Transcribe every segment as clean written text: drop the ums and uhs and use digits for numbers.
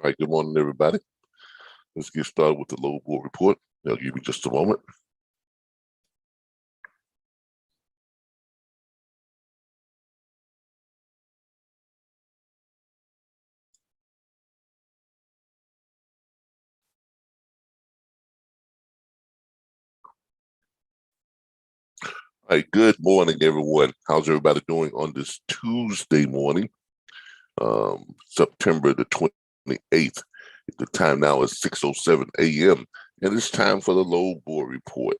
All right, good morning, everybody. Let's get started with the load board report. I'll give you just a moment. All right, good morning, everyone. How's everybody doing on this Tuesday morning, September the 28th? The time now is 6:07 a.m., and it's time for the load board report.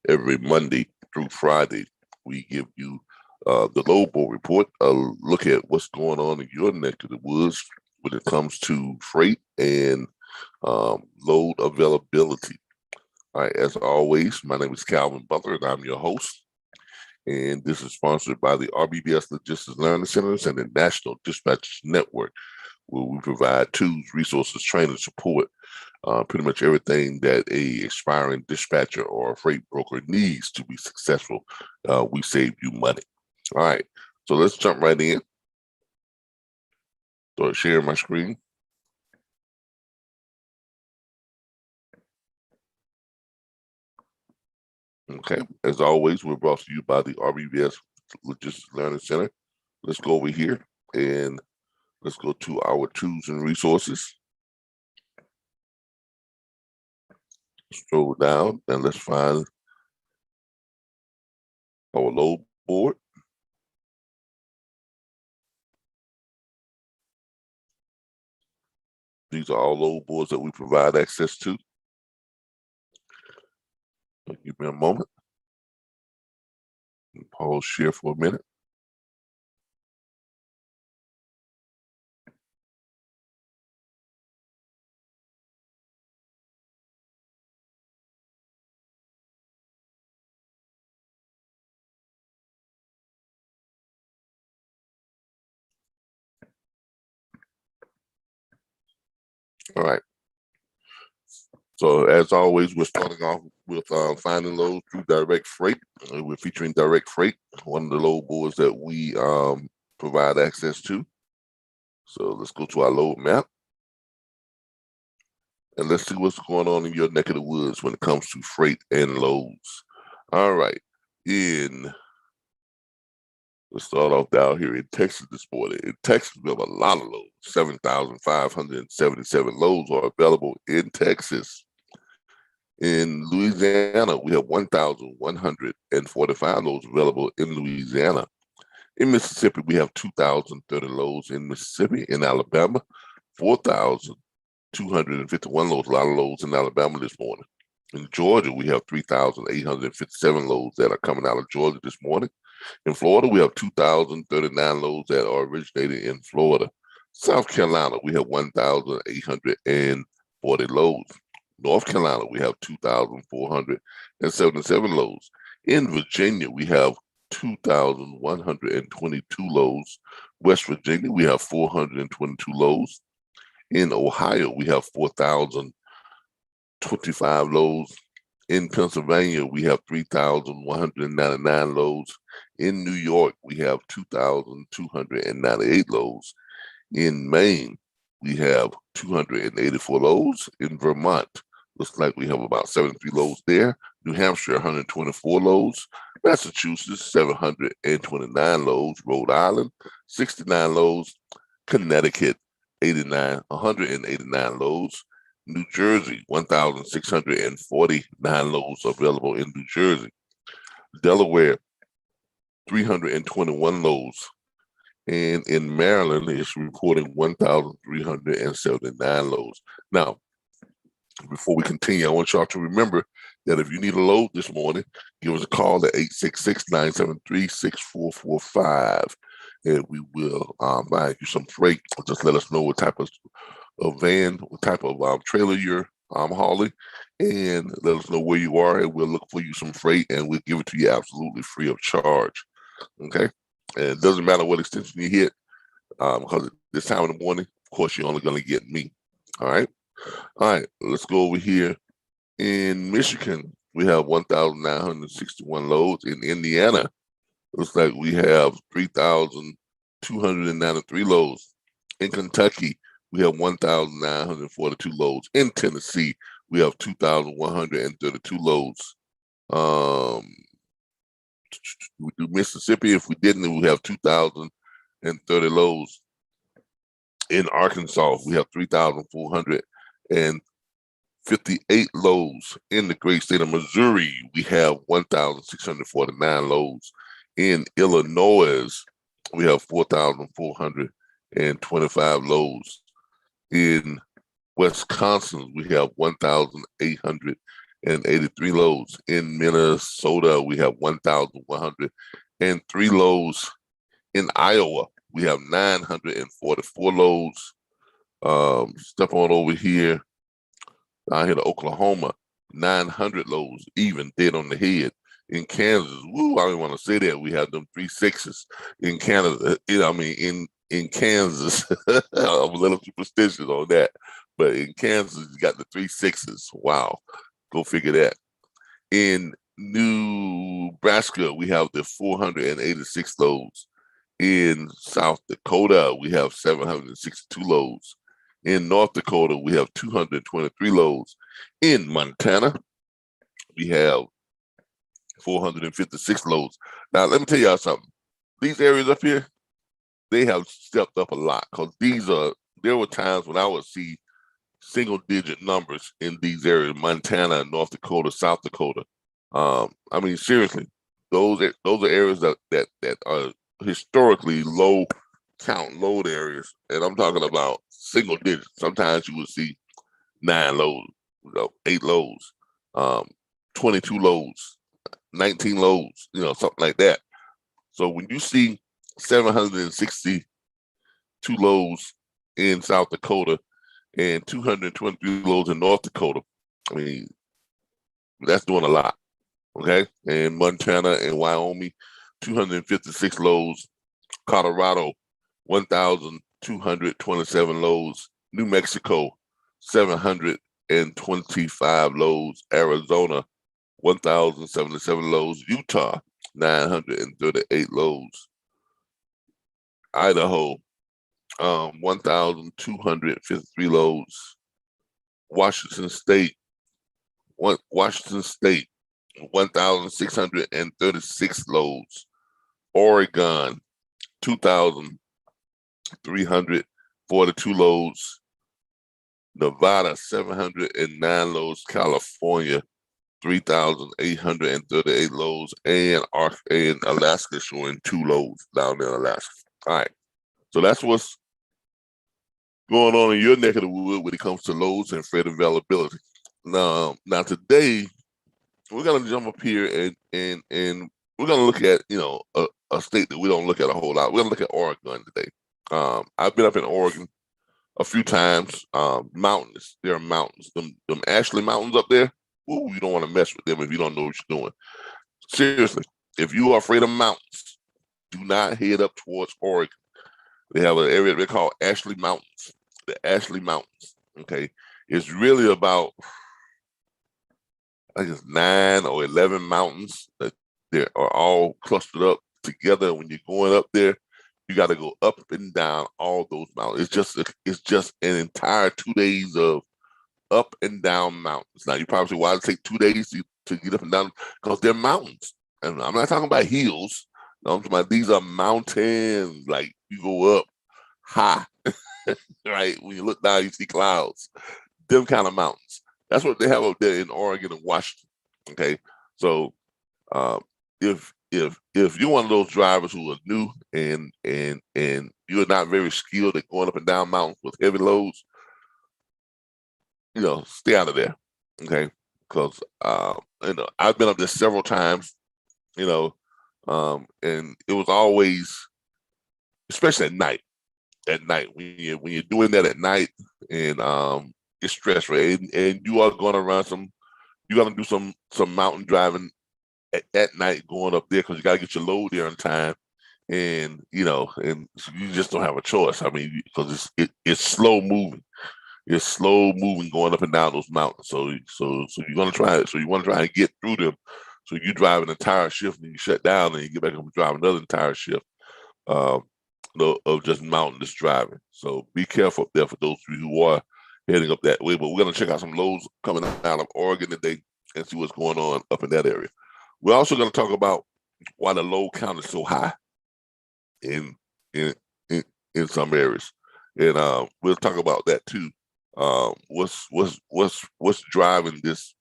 Every Monday through Friday, we give you the load board report, a look at what's going on in your neck of the woods when it comes to freight and load availability. All right, as always, my name is Calvin Butler, and I'm your host. And this is sponsored by the RBBS Logistics Learning Centers and the National Dispatch Network, where we provide tools, resources, training, support, pretty much everything that a aspiring dispatcher or a freight broker needs to be successful. We save you money. All right, so let's jump right in. Start sharing my screen. Okay, as always, we're brought to you by the RBBS Logistics Learning Center. Let's go over here and let's go to our tools and resources. Scroll down and let's find our load board. These are all load boards that we provide access to. Give me a moment. Pause share for a minute. All right. So as always, we're starting off with finding loads through direct freight. We're featuring direct freight, one of the load boards that we provide access to. So let's go to our load map. And let's see what's going on in your neck of the woods when it comes to freight and loads. All right. Let's start off down here in Texas this morning. In Texas, we have a lot of loads. 7,577 loads are available in Texas. In Louisiana, we have 1,145 loads available in Louisiana. In Mississippi, we have 2,030 loads in Mississippi. In Alabama, 4,251 loads, a lot of loads in Alabama this morning. In Georgia, we have 3,857 loads that are coming out of Georgia this morning. In Florida, we have 2,039 loads that are originated in Florida. South Carolina, we have 1,840 loads. North Carolina, we have 2,477 loads. In Virginia, we have 2,122 loads. West Virginia, we have 422 loads. In Ohio, we have 4,025 loads. In Pennsylvania, we have 3,199 loads. In New York, we have 2,298 loads. In Maine, we have 284 loads. In Vermont, looks like we have about 73 loads there. New Hampshire, 124 loads. Massachusetts, 729 loads. Rhode Island, 69 loads. Connecticut, 189 loads. New Jersey, 1,649 loads available in New Jersey. Delaware, 321 loads. And in Maryland, it's reporting 1,379 loads. Now, before we continue, I want y'all to remember that if you need a load this morning, give us a call at 866-973-6445, and we will buy you some freight. Just let us know what type of van, what type of trailer you're hauling, and let us know where you are, and we'll look for you some freight, and we'll give it to you absolutely free of charge. Okay? And it doesn't matter what extension you hit, because at this time in the morning, of course, you're only going to get me. All right? All right, let's go over here. In Michigan, we have 1,961 loads. In Indiana, looks like we have 3,293 loads. In Kentucky, we have 1,942 loads. In Tennessee, we have 2,132 loads. We do Mississippi. If we didn't, we have 2,030 loads. In Arkansas, we have 3,458 loads. In the great state of Missouri, we have 1,649 loads. In Illinois, we have 4,425 loads. In Wisconsin, we have 1,883 loads. In Minnesota, we have 1,103 loads. In Iowa, we have 944 loads. Step on over here, down here to Oklahoma, 900 loads, even dead on the head. In Kansas, woo, I don't want to say that. We have them 3.6s. In Canada, in Kansas, I'm a little superstitious on that. But in Kansas, you got the 3.6s. Wow. Go figure that. In Nebraska, we have the 486 loads. In South Dakota, we have 762 loads. In North Dakota, we have 223 loads. In Montana, we have 456 loads. Now, let me tell y'all something. These areas up here, they have stepped up a lot, because there were times when I would see single-digit numbers in these areas: Montana, North Dakota, South Dakota. Seriously, those are areas that are historically low count load areas, and I'm talking about single digits. Sometimes you would see 9 loads, 8 loads, 22 loads, 19 loads, something like that. So when you see 762 loads in South Dakota and 223 loads in North Dakota, that's doing a lot. Okay. And Montana and Wyoming, 256 loads. Colorado, 1,227 loads. New Mexico, 725 loads. Arizona, 1,077 loads. Utah, 938 loads. Idaho, 1,253 loads. Washington State, 1,636 loads. Oregon, 2,342 loads. Nevada, 709 loads. California, 3,838 loads. And Alaska showing 2 loads down in Alaska. All right. So that's what's going on in your neck of the wood when it comes to loads and freight availability. Now today, we're going to jump up here and we're going to look at, a state that we don't look at a whole lot. We're going to look at Oregon today. I've been up in Oregon a few times. Mountains. There are mountains. Them Ashley Mountains up there. Ooh, you don't want to mess with them if you don't know what you're doing. Seriously, if you are afraid of mountains, do not head up towards Oregon. They have an area they call Ashley Mountains. The Ashley Mountains. Okay. It's really about, I guess, 9 or 11 mountains that they are all clustered up together. When you're going up there, you got to go up and down all those mountains. It's just an entire 2 days of up and down mountains. Now you probably say, why does it take 2 days to get up and down? Because they're mountains. And I'm not talking about hills. No, I'm talking about these are mountains. Like, you go up high, right? When you look down, you see clouds. Them kind of mountains. That's what they have up there in Oregon and Washington. Okay, so if you're one of those drivers who are new and you're not very skilled at going up and down mountains with heavy loads, stay out of there. Okay, because I've been up there several times. And it was always, especially at night. At night, when you're doing that at night, and it's stressful, and you are going to do some mountain driving at night going up there, because you got to get your load there in time, and and you just don't have a choice. Because it's slow moving. It's slow moving going up and down those mountains. So you're gonna try it. So you want to try and get through them. So you drive an entire shift and you shut down, and you get back up and drive another entire shift. of just mountainous driving. So be careful up there for those of you who are heading up that way. But we're going to check out some lows coming out of Oregon today and see what's going on up in that area. We're also going to talk about why the load count is so high in in in, in some areas, and we'll talk about that too. What's driving this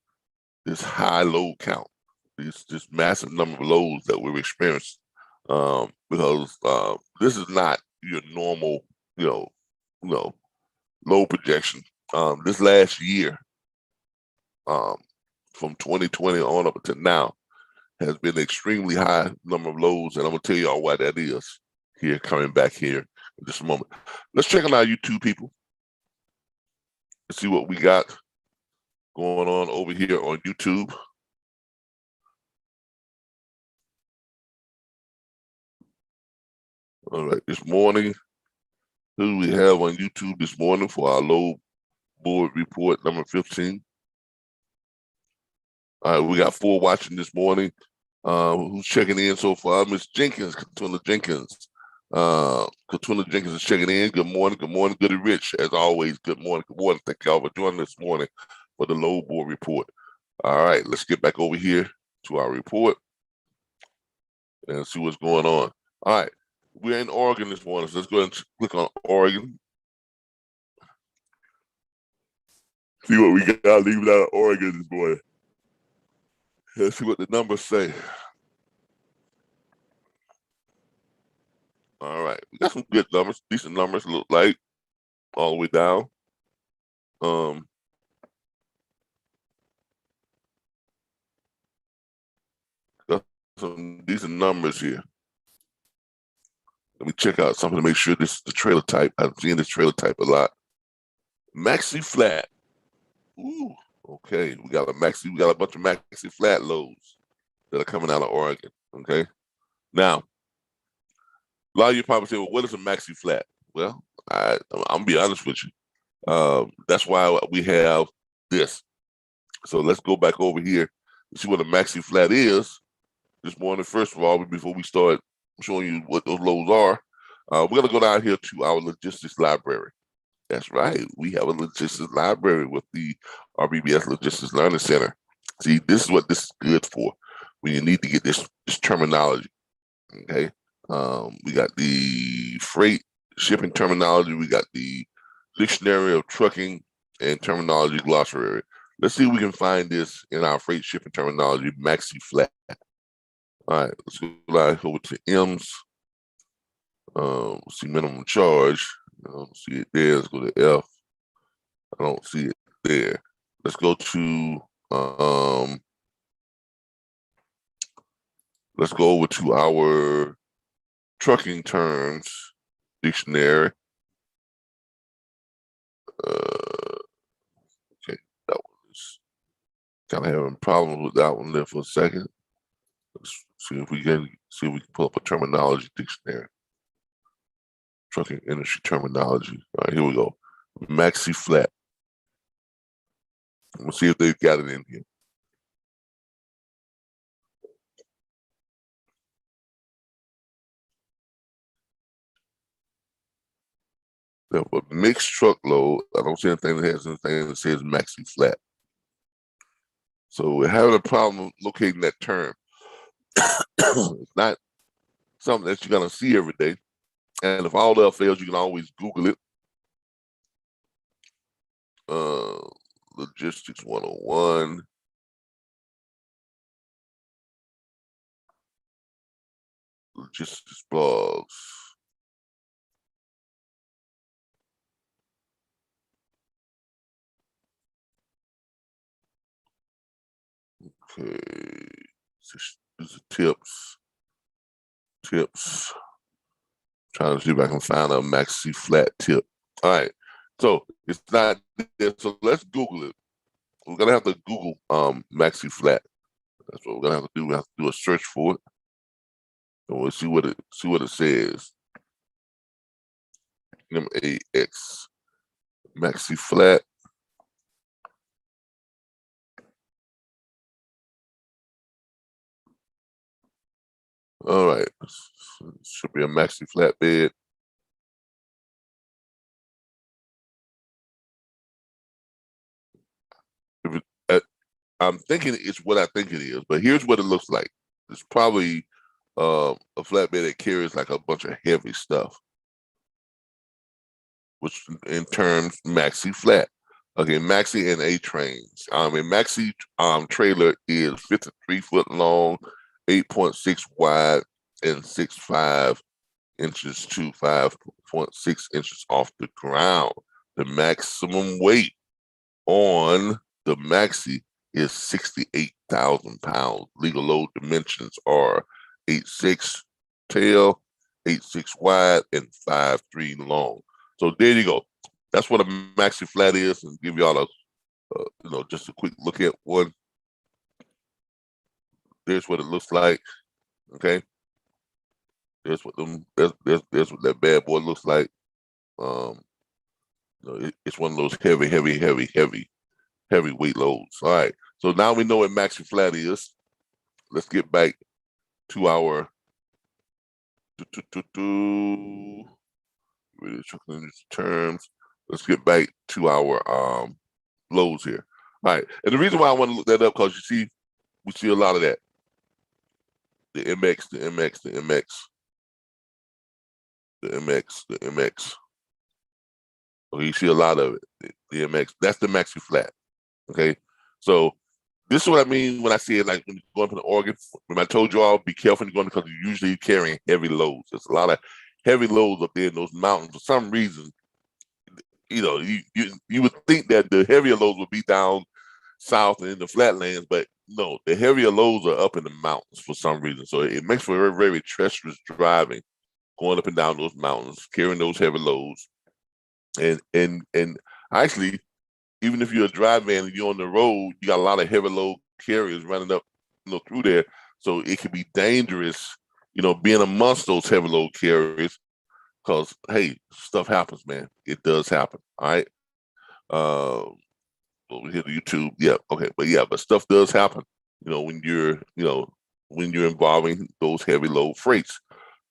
high load count, this massive number of loads that we've experienced, because this is not your normal, you know, load projection. This last year, from 2020 on up until now, has been an extremely high number of loads, and I'm gonna tell y'all why that is here coming back here in just a moment. Let's check on our YouTube people. Let's see what we got going on over here on YouTube. All right, this morning, who do we have on YouTube this morning for our load board report number 15? All right, we got 4 watching this morning. Who's checking in so far? Miss Jenkins, Katuna Jenkins. Katuna Jenkins is checking in. Good morning, Goody Rich. As always, good morning. Thank y'all for joining this morning for the load board report. All right, let's get back over here to our report and see what's going on. All right, we're in Oregon this morning, so let's go ahead and click on Oregon. See what we got leaving out of Oregon this morning. Let's see what the numbers say. All right, we got some good numbers, decent numbers, look like, all the way down. Got some decent numbers here. Let me check out something to make sure this is the trailer type. I've seen this trailer type a lot. Maxi flat. Ooh, okay. We got a bunch of maxi flat loads that are coming out of Oregon. Okay. Now, a lot of you probably say, well, what is a maxi flat? Well, I'm gonna be honest with you. That's why we have this. So let's go back over here and see what a maxi flat is this morning. First of all, before we start showing you what those loads are, we're gonna go down here to our logistics library. That's right. We have a logistics library with the RBBS Logistics Learning Center. See, this is what this is good for when you need to get this terminology. Okay. We got the freight shipping terminology. We got the dictionary of trucking and terminology glossary. Let's see if we can find this in our freight shipping terminology, maxi flat. All right, let's go over to M's. See minimum charge. I don't see it there. Let's go to F. I don't see it there. Let's go to let's go over to our trucking terms dictionary. Okay, that one is kind of having problems with that one there for a second. Let's see if we can pull up a terminology dictionary. Trucking industry terminology. All right, here we go. Maxi flat. We'll see if they've got it in here. But mixed truckload, I don't see anything that has anything that says maxi flat. So we're having a problem locating that term. It's not something that you're gonna see every day. And if all else fails, you can always Google it. Logistics 101. Logistics blogs. Okay, these are tips. Trying to see if I can find a maxi flat tip. All right, so it's not there. So let's Google it. We're gonna have to Google maxi flat. That's what we're gonna have to do. We have to do a search for it, and we'll see what it says. MAX maxi flat. All right, should be a maxi flatbed. I'm thinking it's what I think it is, but here's what it looks like. It's probably a flatbed that carries like a bunch of heavy stuff, which in terms maxi flat. Okay, maxi and A trains. A maxi trailer is 53 foot long, 8.6 wide, and 6.5 inches to 5.6 inches off the ground. The maximum weight on the maxi is 68,000 pounds. Legal load dimensions are 8.6 tail, 8.6 wide, and 5.3 long. So there you go. That's what a maxi flat is, and give y'all a just a quick look at one. There's what it looks like. Okay, there's what there's what that bad boy looks like. It's one of those heavy weight loads. All right. So now we know what maxi flat is. Let's get back to our terms. Let's get back to our loads here. All right. And the reason why I want to look that up, because we see a lot of that. The MX, the MX, the MX, the MX, the MX. Okay, you see a lot of it. The MX, that's the maxi flat. Okay. So this is what I mean when I say it, like when you're going to the Oregon. When I told you all, be careful when you're going, because you're usually carrying heavy loads. There's a lot of heavy loads up there in those mountains. For some reason, you would think that the heavier loads would be down south and in the flatlands, but no, the heavier loads are up in the mountains for some reason. So it makes for very, very treacherous driving, going up and down those mountains, carrying those heavy loads. And actually, even if you're a drive van and you're on the road, you got a lot of heavy load carriers running up, through there. So it can be dangerous, being amongst those heavy load carriers, because hey, stuff happens, man. It does happen. All right. Over here to YouTube, yeah, okay, but stuff does happen, when you're involving those heavy load freights.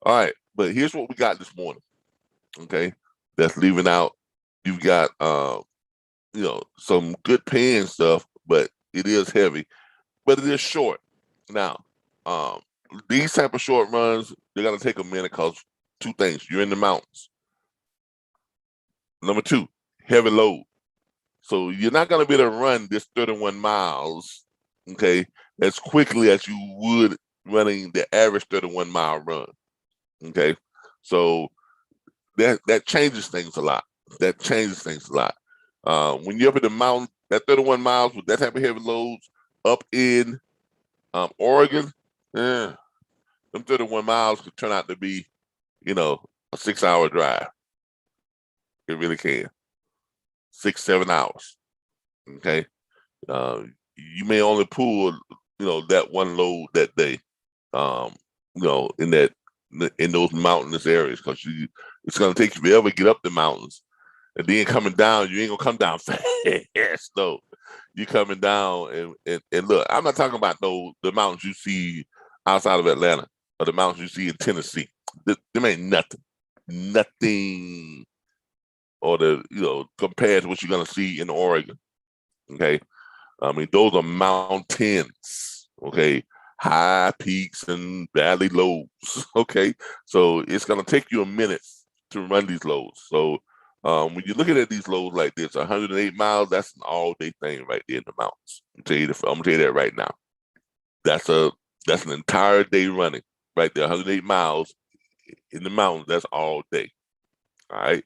All right, but here's what we got this morning. Okay, that's leaving out. You've got some good paying stuff, but it is heavy, but it is short. Now, these type of short runs, they're gonna take a minute, because two things: you're in the mountains. Number two, heavy load. So you're not going to be able to run this 31 miles, okay, as quickly as you would running the average 31-mile run, okay? So that changes things a lot. That changes things a lot. When you're up in the mountain, that 31 miles with that type of heavy loads up in Oregon, them 31 miles could turn out to be, a 6-hour drive. It really can. 6-7 hours. Okay. You may only pull, that one load that day, in those mountainous areas, because it's gonna take you forever to get up the mountains. And then coming down, you ain't gonna come down fast. No. You're coming down and look, I'm not talking about the mountains you see outside of Atlanta or the mountains you see in Tennessee. Them ain't nothing. Nothing. Or compared to what you're gonna see in Oregon. Okay. I mean, those are mountains, okay, high peaks and valley lows, okay? So it's gonna take you a minute to run these loads. So when you're looking at these loads like this, 108 miles, that's an all-day thing right there in the mountains. I'm gonna tell you that right now. That's an entire day running right there, 108 miles in the mountains. That's all day. All right.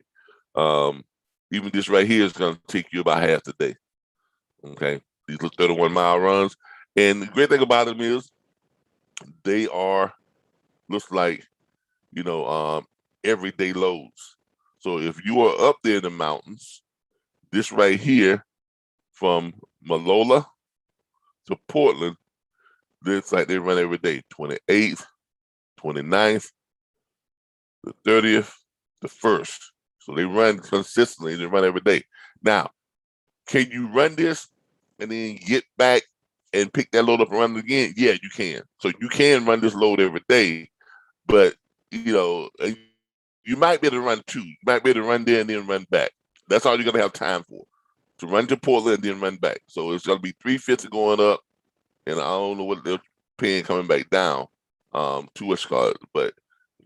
Even this right here is gonna take you about half the day. Okay, these little 31-mile runs, and the great thing about them is they are looks like everyday loads. So if you are up there in the mountains, this right here from Malola to Portland, looks like they run every day: 28th, 29th, the 30th, the 1st. So they run consistently. They run every day. Now, can you run this and then get back and pick that load up and run it again? Yeah, you can. So you can run this load every day, but you might be able to run two. You might be able to run there and then run back. That's all you're gonna have time for. to run to Portland and then run back. So it's gonna be 350 going up, and I don't know what they're paying coming back down to Escalade. But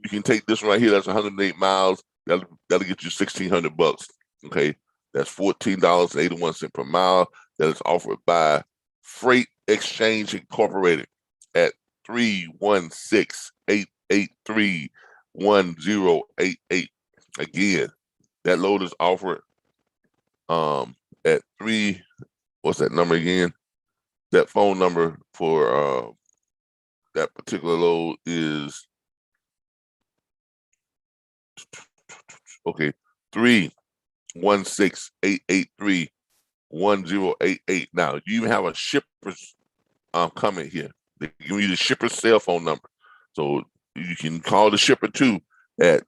you can take this one right here. That's 108 miles. That'll get you $1,600. Okay, that's $14.81 per mile. That is offered by Freight Exchange Incorporated at 316-883-1088. Again, that load is offered at what's that number again? That phone number for that particular load is okay, 316-883-1088. Now, you even have a shipper's comment here. They give you the shipper's cell phone number. So you can call the shipper too at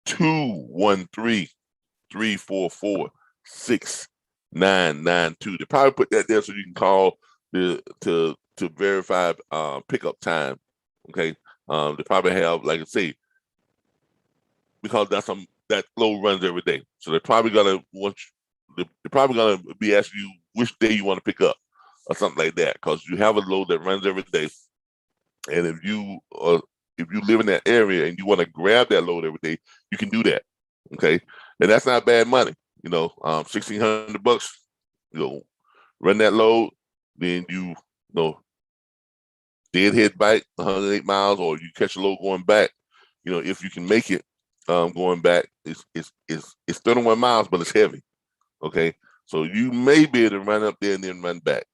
213-344-6992. They probably put that there so you can call to verify pickup time. Okay. They probably have, like I say, because that load runs every day. So they're probably gonna be asking you which day you want to pick up or something like that, because you have a load that runs every day. And if you live in that area and you want to grab that load every day, you can do that. Okay. And that's not bad money. $1,600, run that load, then deadhead bike 108 miles, or you catch a load going back. If you can make it going back, it's 31 miles, but it's heavy. Okay, so you may be able to run up there and then run back.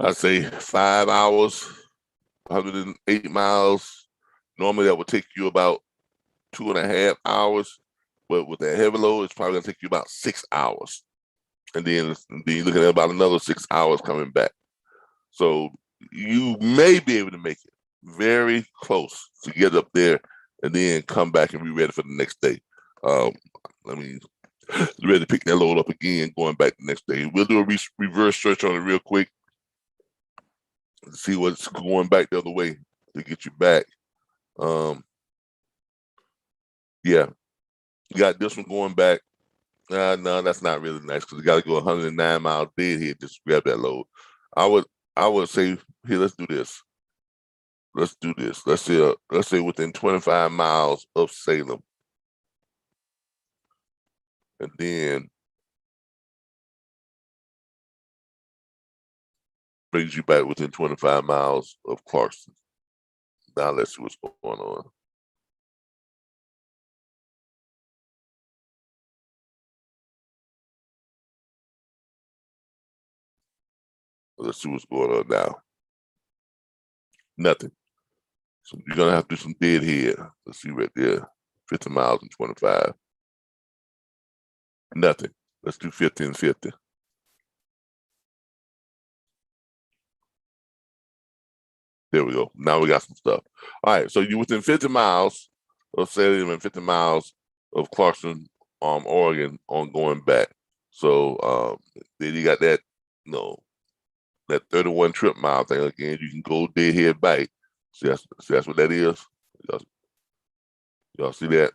I'd say 5 hours, 108 miles. Normally that would take you about 2.5 hours, but with that heavy load, it's probably gonna take you about 6 hours. And then you're looking at about another 6 hours coming back. So you may be able to make it very close to get up there and then come back and be ready for the next day. Ready to pick that load up again, going back the next day. We'll do a reverse search on it real quick to see what's going back the other way to get you back. Yeah, you got this one going back. No, that's not really nice because you got to go 109 miles deadhead just to grab that load. I would say, here, let's do this. Let's do this. Let's say within 25 miles of Salem. And then brings you back within 25 miles of Clarkston. Now let's see what's going on. Let's see what's going on now. Nothing. So you're gonna have to do some deadhead. Let's see right there. 50 miles and 25. Nothing. Let's do 50 and 50. There we go. Now we got some stuff. All right. So you're within 50 miles of Salem and 50 miles of Clarkston, Oregon, on going back. So then you got that, that 31 trip mile thing again. You can go deadhead back. See, that's what that is. Y'all see that?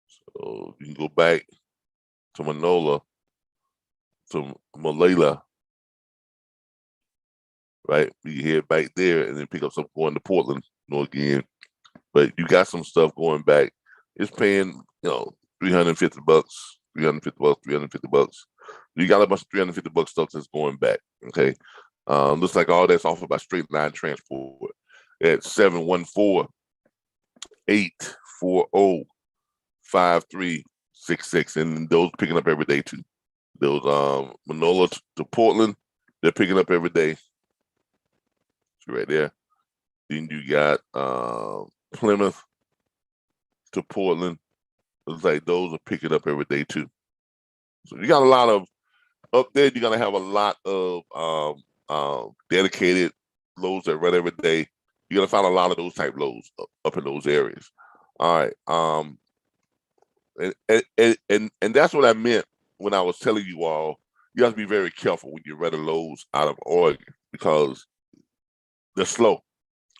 So you can go back to Malala, right? You head back there and then pick up something going to Portland, again. But you got some stuff going back. It's paying, $350, $350. You got a bunch of $350 stuff that's going back. Okay. Looks like all that's offered by Straight Line Transport at 714-840-5366. And those picking up every day too. Those Manola to Portland, they're picking up every day. See right there. Then you got Plymouth to Portland. Looks like those are picking up every day too. So you got a lot of up there. You're gonna have a lot of dedicated loads that run every day. You're gonna find a lot of those type loads up in those areas. All right. And that's what I meant when I was telling you all. You have to be very careful when you run loads out of Oregon because they're slow,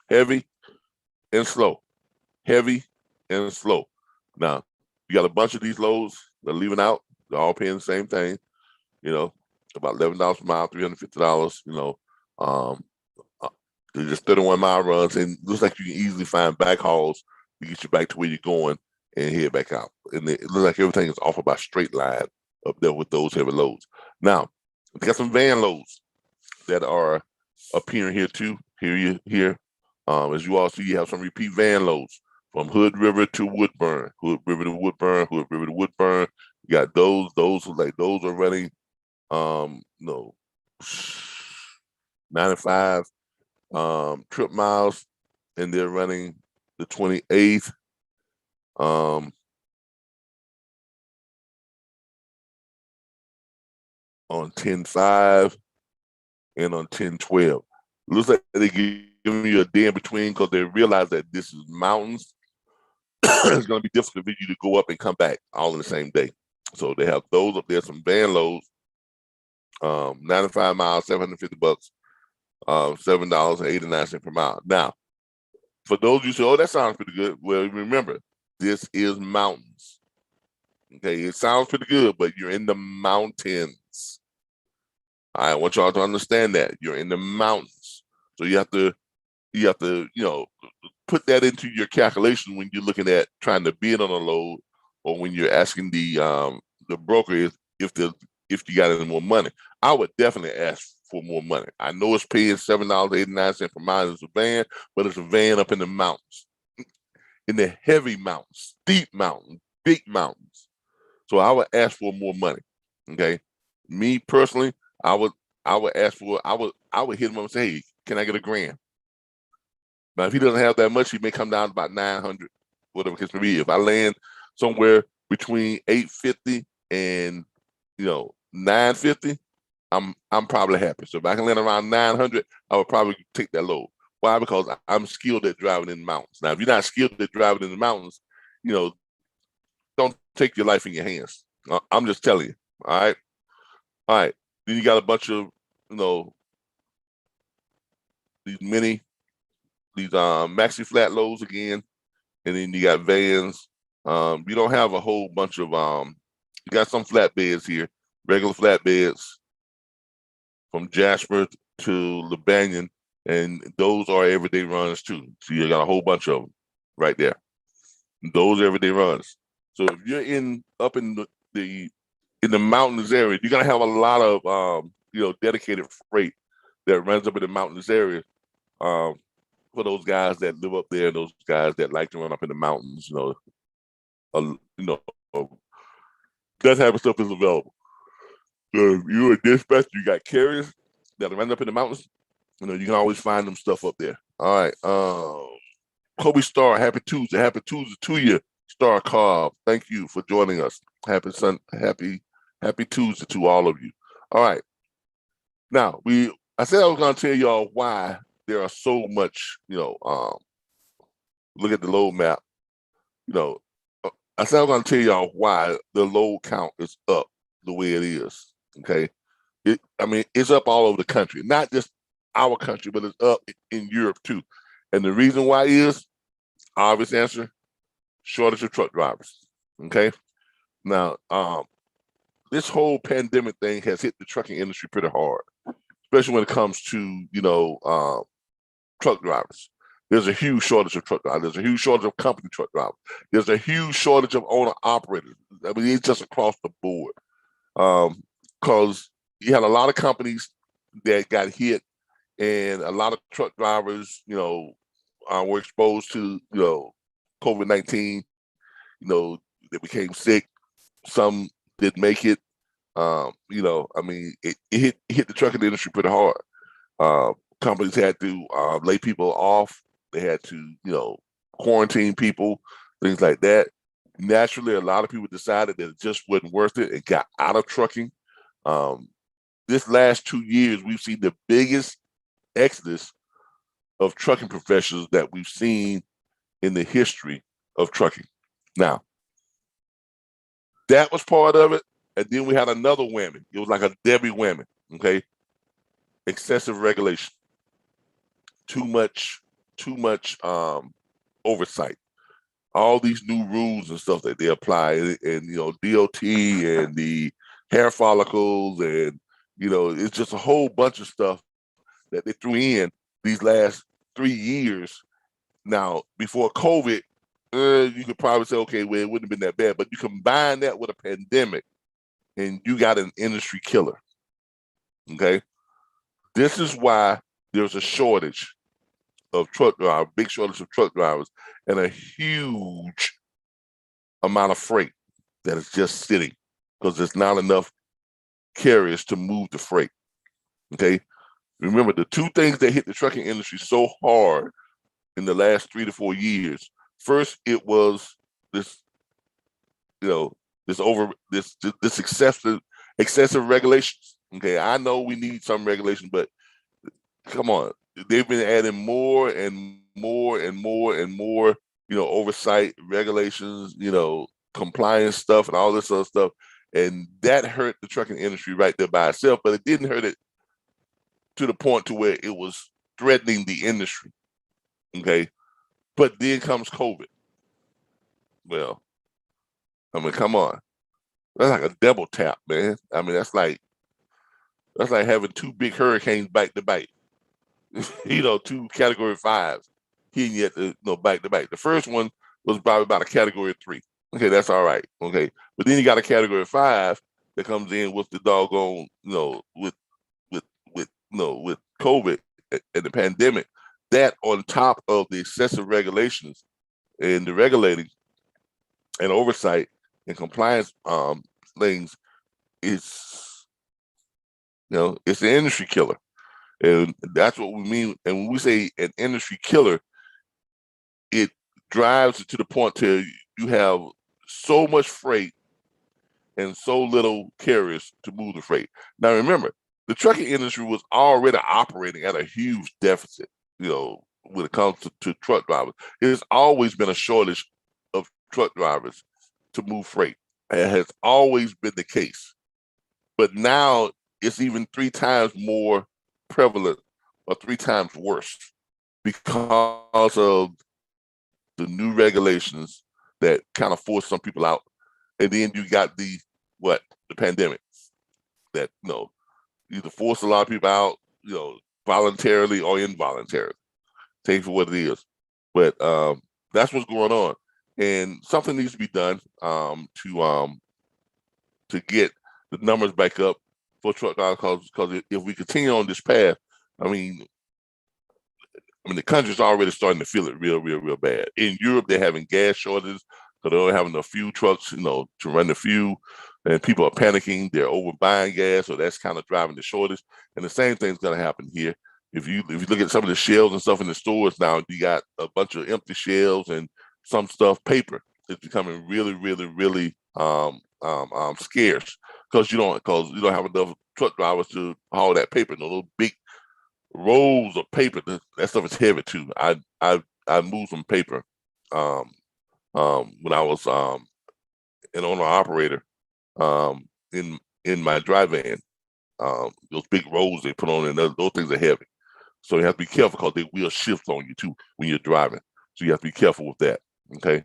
heavy, and slow, heavy and slow. Now, you got a bunch of these loads they're leaving out. They're all paying the same thing, about $11 per mile, $350, um, uh, they're just 31-mile runs, and it looks like you can easily find back hauls to get you back to where you're going and head back out. And it looks like everything is off by straight line up there with those heavy loads. Now, we got some van loads that are appearing here too. Here. As you all see, you have some repeat van loads from Hood River to Woodburn, Hood River to Woodburn, Hood River to Woodburn. You got those are running, 95 trip miles, and they're running the 28th. On 10-5 and on 10-12. Looks like they giving you a day in between because they realize that this is mountains. It's going to be difficult for you to go up and come back all in the same day. So they have those up there, some van loads, 95 miles, $750, $7.89 per mile. Now, for those of you who say, oh, that sounds pretty good. Well, remember, this is mountains. Okay, it sounds pretty good, but you're in the mountains. I want y'all to understand that you're in the mountains, so you have to, put that into your calculation when you're looking at trying to bid on a load, or when you're asking the broker if you got any more money. I would definitely ask for more money. I know it's paying $7.89 per mile as a van, but it's a van up in the mountains, in the heavy mountains, steep mountains, big mountains. So I would ask for more money. Okay, me personally, I would ask for, I would hit him up and say, hey, can I get $1,000? Now, if he doesn't have that much, he may come down to about 900, whatever it may be. If I land somewhere between 850 and 950, I'm probably happy. So if I can land around 900, I would probably take that load. Why? Because I'm skilled at driving in the mountains. Now, if you're not skilled at driving in the mountains, don't take your life in your hands. I'm just telling you. All right. Then you got a bunch of these maxi flat loads again, and then you got vans. You don't have a whole bunch of you got some flatbeds here, regular flatbeds from Jasper to LeBanion, and those are everyday runs too. So you got a whole bunch of them right there. Those are everyday runs. So if you're up in the mountainous area, you're gonna have a lot of dedicated freight that runs up in the mountainous area. For those guys that live up there, those guys that like to run up in the mountains, that type of stuff is available. So if you're a dispatcher, you got carriers that run up in the mountains, you can always find them stuff up there. All right. Kobe Star, happy Tuesday. Happy Tuesday to you, Star Cobb. Thank you for joining us. Happy Tuesday to all of you. All right. Now, I said I was going to tell y'all why there are so much, look at the load map. I said I was going to tell y'all why the load count is up the way it is. Okay. It's up all over the country, not just our country, but it's up in Europe too. And the reason why is, obvious answer, shortage of truck drivers. Okay. Now, this whole pandemic thing has hit the trucking industry pretty hard, especially when it comes to, truck drivers. There's a huge shortage of truck drivers. There's a huge shortage of company truck drivers. There's a huge shortage of owner operators. It's just across the board. Because you had a lot of companies that got hit, and a lot of truck drivers, were exposed to, COVID-19. They became sick. Some didn't make it. It hit the trucking industry pretty hard. Companies had to lay people off. They had to, quarantine people, things like that. Naturally, a lot of people decided that it just wasn't worth it and got out of trucking. This last 2 years, we've seen the biggest exodus of trucking professionals that we've seen in the history of trucking. Now, that was part of it. And then we had another whammy. It was like a Debbie whammy, okay? Excessive regulation. Too much oversight. all these new rules and stuff that they apply, and DOT and the hair follicles, and it's just a whole bunch of stuff that they threw in these last 3 years. Now, before COVID, you could probably say, okay, well, it wouldn't have been that bad, but you combine that with a pandemic, and you got an industry killer. Okay, this is why there's a shortage of truck drivers, big shortage of truck drivers, and a huge amount of freight that is just sitting because there's not enough carriers to move the freight. Okay, remember the two things that hit the trucking industry so hard in the last 3 to 4 years. First, it was this, this excessive regulations. Okay, I know we need some regulation, but come on, they've been adding more and more and more and more, oversight regulations, compliance stuff and all this other stuff. And that hurt the trucking industry right there by itself, but it didn't hurt it to the point to where it was threatening the industry. Okay. But then comes COVID. Well, I mean, come on. That's like a double tap, man. I mean, that's like having two big hurricanes back to back. Two category 5s hitting you at back to back. The first one was probably about a category 3. Okay, that's all right. Okay. But then you got a category 5 that comes in with the doggone, with COVID and the pandemic. That on top of the excessive regulations and the regulating and oversight and compliance things, it's it's an industry killer. And that's what we mean. And when we say an industry killer, it drives it to the point to you have so much freight and so little carriers to move the freight. Now, remember, the trucking industry was already operating at a huge deficit, when it comes to truck drivers. There's always been a shortage of truck drivers to move freight. It has always been the case. But now it's even 3 times more prevalent or 3 times worse because of the new regulations that kind of force some people out. And then you got the pandemic that, either force a lot of people out, voluntarily or involuntarily. Take it for what it is. But that's what's going on. And something needs to be done to get the numbers back up for truck drivers, because if we continue on this path, I mean, the country's already starting to feel it real bad. In Europe, they're having gas shortages because they're only having a few trucks, to run the fuel, and people are panicking. They're overbuying gas, so that's kind of driving the shortage. And the same thing's going to happen here. If you look at some of the shelves and stuff in the stores now, you got a bunch of empty shelves and some stuff, paper. It's becoming really scarce because you don't have enough truck drivers to haul that paper. Those big rolls of paper, that stuff is heavy too. I moved some paper when I was an owner operator in my dry van. Those big rolls they put on, and those things are heavy. So you have to be careful because they will shift on you too when you're driving. So you have to be careful with that. Okay.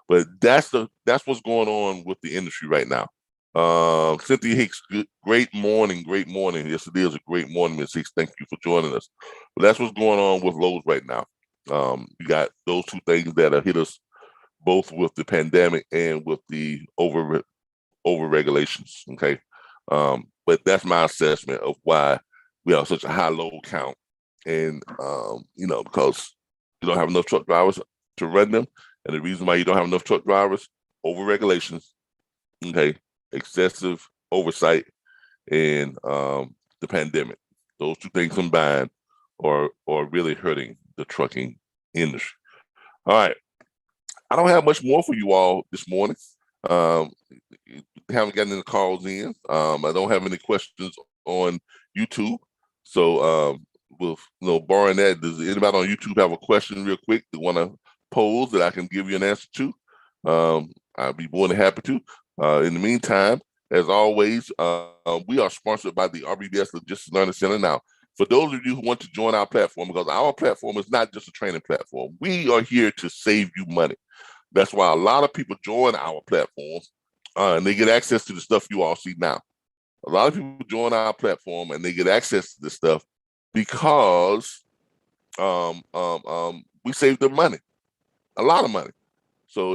But that's what's going on with the industry right now. Cynthia Hicks, great morning. Yes, it is a great morning, Ms. Hicks. Thank you for joining us. But that's what's going on with loads right now. You got those two things that have hit us both with the pandemic and with the over regulations. Okay. But that's my assessment of why we have such a high load count. And because you don't have enough truck drivers to run them. And the reason why you don't have enough truck drivers, over regulations, okay, excessive oversight, and the pandemic. Those two things combined are really hurting the trucking industry. All right. I don't have much more for you all this morning. Haven't gotten any calls in. I don't have any questions on YouTube. So with barring that, does anybody on YouTube have a question real quick that want to pose that I can give you an answer to? I'd be more than happy to. In the meantime, as always, we are sponsored by the RBBS Logistics Learning Center. Now, for those of you who want to join our platform, because our platform is not just a training platform, we are here to save you money. That's why a lot of people join our platform, and they get access to the stuff you all see now. A lot of people join our platform and they get access to this stuff because we save them money, a lot of money. So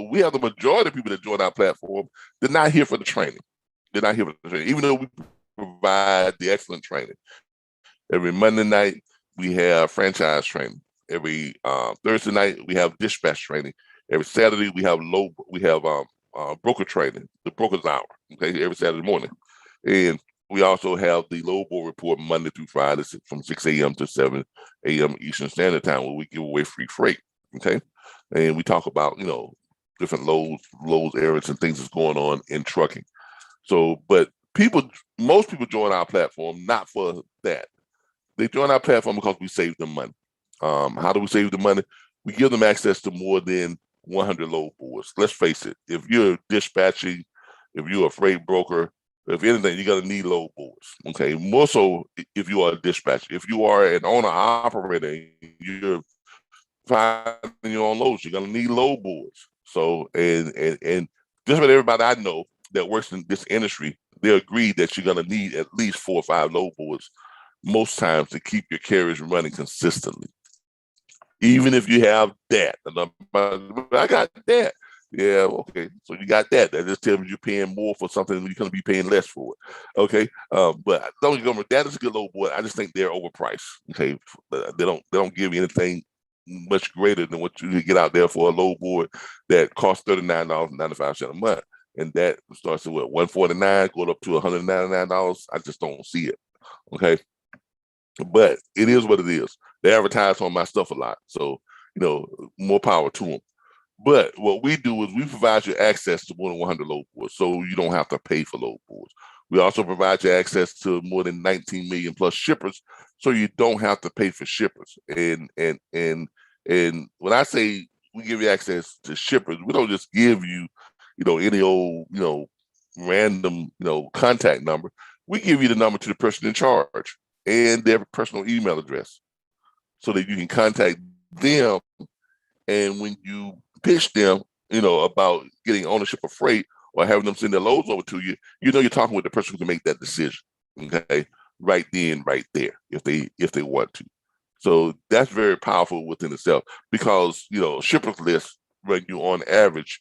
we have the majority of people that join our platform. They're not here for the training. They're not here for the training, even though we provide the excellent training. Every Monday night we have franchise training. Every Thursday night we have dispatch training. Every Saturday we have broker training, the broker's hour. Okay, every Saturday morning, and we also have the low board report Monday through Friday from 6 a.m. to 7 a.m. Eastern Standard Time, where we give away free freight. Okay, and we talk about different loads, errands, and things that's going on in trucking. So, but most people join our platform not for that. They join our platform because we save them money. How do we save the money? We give them access to more than 100 load boards. Let's face it, if you're dispatching, if you're a freight broker, if anything, you're going to need load boards. Okay, more so if you are a dispatcher. If you are an owner operator, you're finding your own loads, you're going to need load boards. So, and just about everybody I know that works in this industry, they agree that you're going to need at least 4 or 5 load boards most times to keep your carriers running consistently. Even if you have that, I got that. Yeah, okay. So you got that. That just tells me you're paying more for something you're going to be paying less for it. Okay, but don't get me. That is a good load board. I just think they're overpriced. Okay, they don't give you anything much greater than what you get out there for a load board that costs $39.95 a month, and that starts at what, $149, going up to $199. I just don't see it. Okay, but it is what it is. They advertise on my stuff a lot, so more power to them. But what we do is we provide you access to more than 100 load boards, so you don't have to pay for load boards. We also provide you access to more than 19 million plus shippers, so you don't have to pay for shippers. And when I say we give you access to shippers, we don't just give you, any old, random, contact number. We give you the number to the person in charge and their personal email address, so that you can contact them. And when you pitch them, about getting ownership of freight or having them send their loads over to you, you're talking with the person who can make that decision. Okay, right then, right there, if they want to. So that's very powerful within itself, because shippers lists run you on average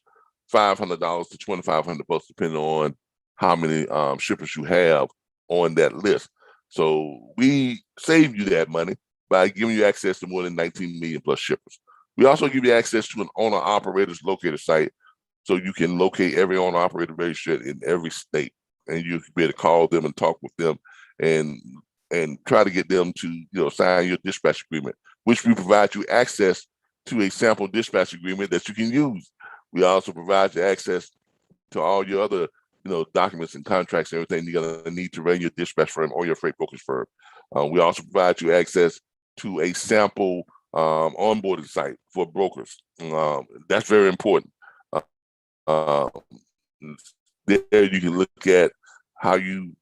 $500 to $2,500, depending on how many shippers you have on that list. So we save you that money by giving you access to more than 19 million plus shippers. We also give you access to an owner-operator's locator site, so you can locate every owner-operator registered in every state, and you can be able to call them and talk with them, and try to get them to sign your dispatch agreement, which we provide you access to a sample dispatch agreement that you can use. We also provide you access to all your other documents and contracts and everything you're going to need to run your dispatch firm or your freight brokerage firm. We also provide you access to a sample onboarding site for brokers. That's very important. There you can look at how you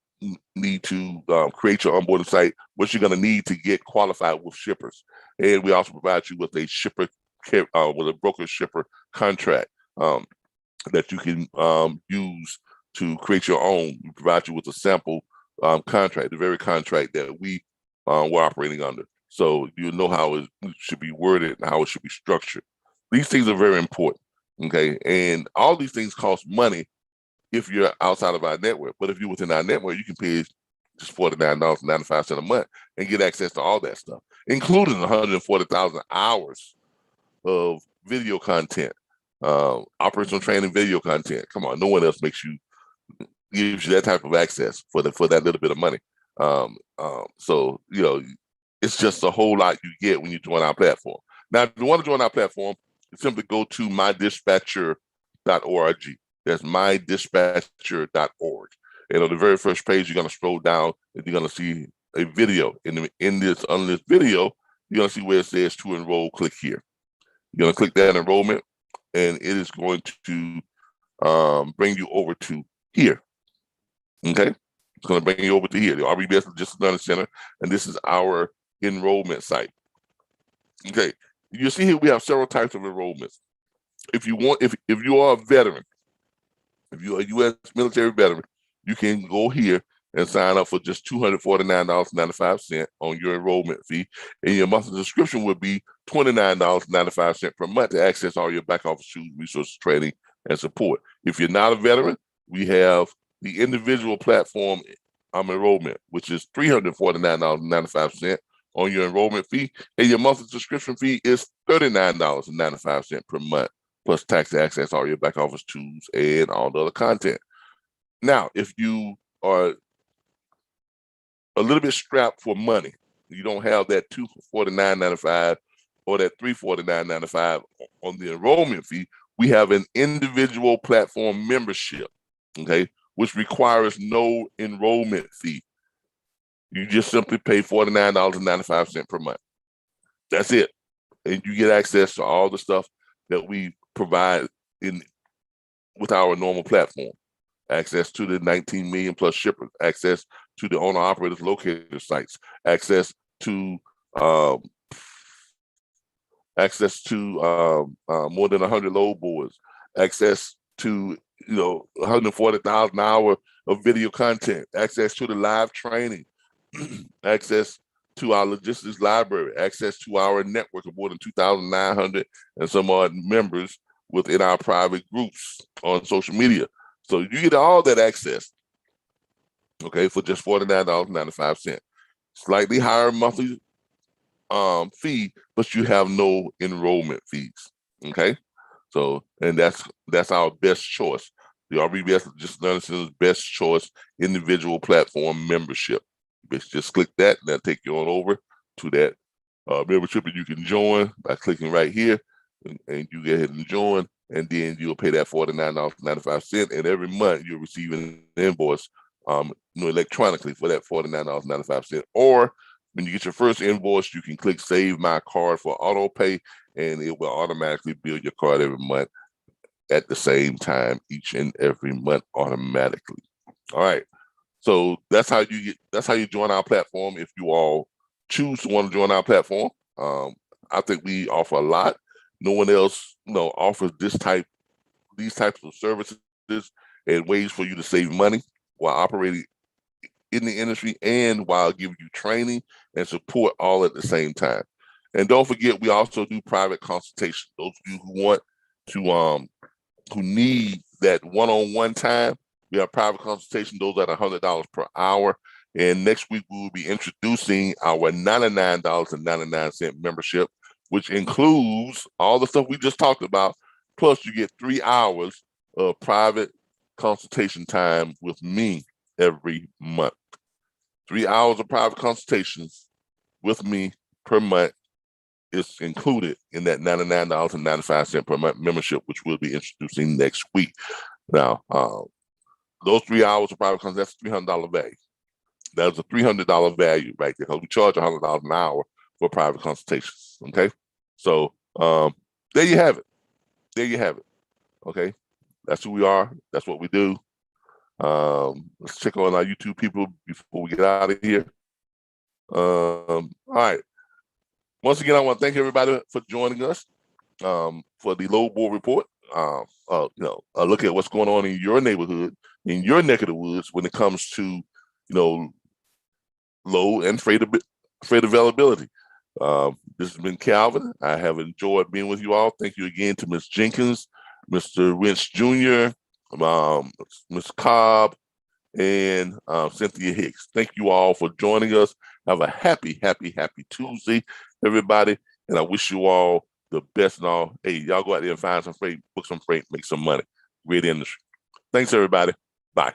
need to create your onboarding site, what you're going to need to get qualified with shippers. And we also provide you with a with a broker shipper contract that you can use to create your own. We provide you with a sample contract, the very contract that we were operating under. So you know how it should be worded and how it should be structured. These things are very important, okay? And all these things cost money if you're outside of our network. But if you're within our network, you can pay just $49.95 a month and get access to all that stuff, including 140,000 hours of video content, operational training video content. Come on, no one else gives you that type of access for that little bit of money. So it's just a whole lot you get when you join our platform. Now, if you want to join our platform, simply go to mydispatcher.org. That's mydispatcher.org. And on the very first page, you're going to scroll down and you're going to see a video. On this video, you're going to see where it says to enroll. Click here. You're going to click that enrollment, and it is going to bring you over to here. Okay? It's going to bring you over to here, the RBBS Logistics Learning Center, and this is our enrollment site. Okay, you see here we have several types of enrollments. if you are a veteran, if you're a U.S. military veteran, you can go here and sign up for just $249.95 on your enrollment fee, and your monthly subscription would be $29.95 per month to access all your back office tools, resources, training, and support. If you're not a veteran, we have the individual platform enrollment, which is $349.95 on your enrollment fee, and your monthly subscription fee is $39.95 per month, plus tax to access all your back office tools and all the other content. Now, if you are a little bit strapped for money, you don't have that $249.95 or that $349.95 on the enrollment fee, we have an individual platform membership, okay, which requires no enrollment fee. You just simply pay $49.95 per month. That's it. And you get access to all the stuff that we provide with our normal platform. Access to the 19 million plus shippers, access to the owner operators locator sites, access to more than 100 load boards, access to 140,000 hours of video content, access to the live training, access to our logistics library, access to our network of more than 2,900 and some odd members within our private groups on social media. So you get all that access, okay, for just $49.95. Slightly higher monthly fee, but you have no enrollment fees, okay? So, and that's our best choice. The RBBS Logistics Learning Center's best choice individual platform membership. Just click that, and that'll take you on over to that membership, and you can join by clicking right here, and you go ahead and join, and then you'll pay that $49.95, and every month you'll receive an invoice electronically for that $49.95. Or when you get your first invoice, you can click Save My Card for auto pay, and it will automatically bill your card every month at the same time each and every month automatically. All right. So that's how you join our platform if you all choose to want to join our platform. I think we offer a lot. No one else, offers these types of services and ways for you to save money while operating in the industry and while giving you training and support all at the same time. And don't forget, we also do private consultation. Those of you who want to, who need that one-on-one time, we have private consultation. Those at $100 per hour. And next week, we will be introducing our $99.99 membership, which includes all the stuff we just talked about. Plus, you get 3 hours of private consultation time with me every month. 3 hours of private consultations with me per month is included in that $99.95 per month membership, which we'll be introducing next week. Now, those 3 hours of private consultation, that's $300 value. That's a $300 value right there, because we charge $100 an hour for private consultations. Okay, so there you have it. There you have it. Okay, that's who we are. That's what we do. Let's check on our YouTube people before we get out of here. All right. Once again, I want to thank everybody for joining us for the Load Board Report. A look at what's going on in your neighborhood, in your neck of the woods, when it comes to, load and freight availability. This has been Calvin. I have enjoyed being with you all. Thank you again to Ms. Jenkins, Mr. Winch Jr., Ms. Cobb, and Cynthia Hicks. Thank you all for joining us. Have a happy, happy, happy Tuesday, everybody. And I wish you all the best and all. Hey, y'all go out there and find some freight, book some freight, make some money. Great industry. Thanks, everybody. Bye.